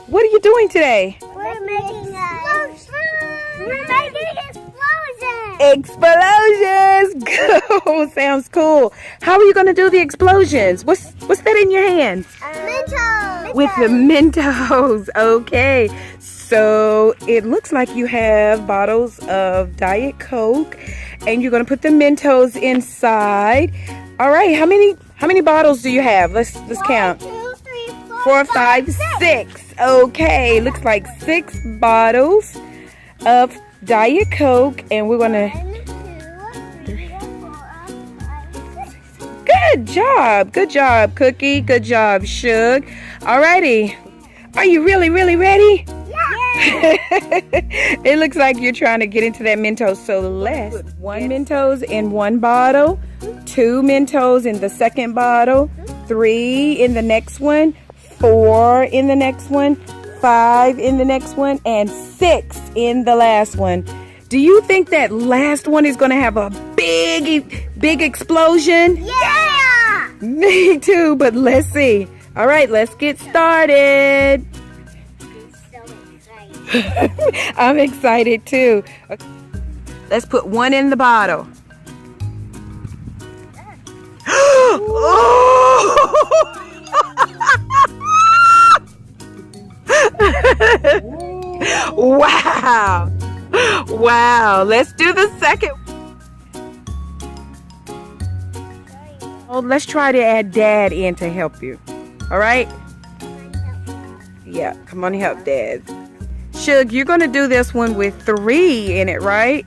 What are you doing today? We're making explosions. Explosions! Go! Sounds cool. How are you going to do the explosions? What's that in your hands? Mentos. With the Mentos. Okay. So it looks like you have bottles of Diet Coke, and you're going to put the Mentos inside. All right. How many bottles do you have? Let's count. 1, 2, 3, 4, 5, 6. Okay. Looks like 6 bottles of Diet Coke, and we're going to... 1, 2, 3, 4, 5, 6. Good job. Good job, Cookie. Good job, Shug. Alrighty. Are you really ready? Yeah. It looks like you're trying to get into that Mentos. So let's put 1 Mentos in 1 bottle, 2 Mentos in the second bottle, 3 in the next one, 4 in the next one, 5 in the next one, and 6 in the last one. Do you think that last one is going to have a big explosion? Yeah. Me too, but let's see. All right, let's get started. So excited. I'm excited too. Okay. Let's put 1 in the bottle. Wow. Wow. Let's do the second. Oh, let's try to add Dad in to help you. All right? Yeah, come on, help Dad. Shug, you're going to do this one with 3 in it, right?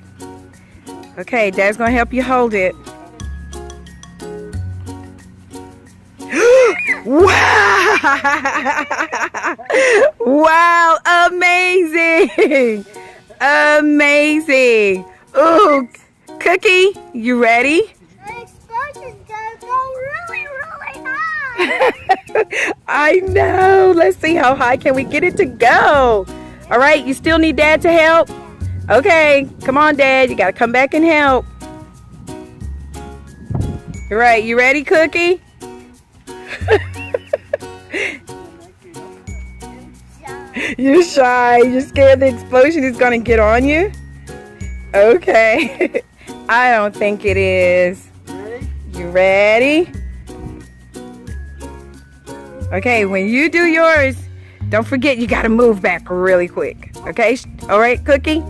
Okay, Dad's going to help you hold it. Wow! Wow, amazing! Amazing! Ooh, Cookie, you ready? The explosion's gonna go really high. I know. Let's see how high can we get it to go. All right, you still need Dad to help? Okay, come on, Dad. You got to come back and help. All right, you ready, Cookie? You're shy. You're scared the explosion is going to get on you? Okay. I don't think it is. You ready? Okay, when you do yours, don't forget you got to move back really quick. Okay? All right, Cookie?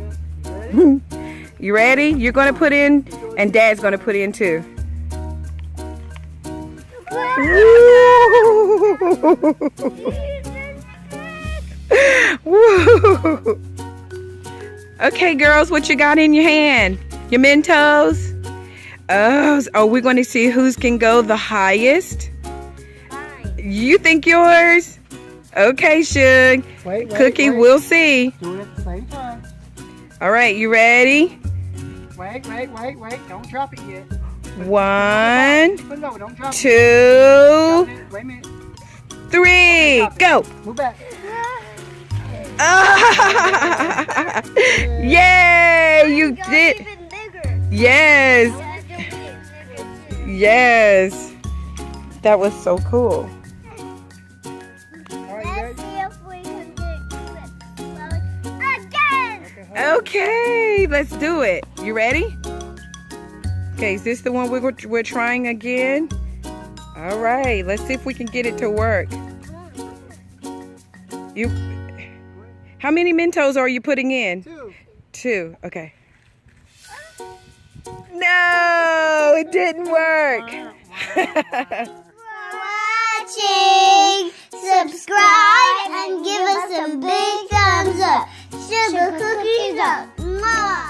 You ready? You're going to put in, and Dad's going to put in too. Woo. Okay, girls, what you got in your hand? Your Mentos? Oh, we're going to see who's can go the highest. You think yours? Okay, Shug. Wait, Cookie, we'll see. Do it at the same time. All right, you ready? Wait. Don't drop it yet. 1, Put it over. Don't drop 2, it. Wait a minute. 3, go. Move back. Yay, you did. Even bigger. Yes. It's gonna be bigger too. Yes. That was so cool. All right, you Let's ready? see if we can do it again. Okay, let's do it. You ready? Okay, is this the one we're trying again? All right, let's see if we can get it to work. How many Mentos are you putting in? 2. 2, okay. No, it didn't work. Watching, subscribe, and give us some big thumbs up. Sugar cookies up. Mwah.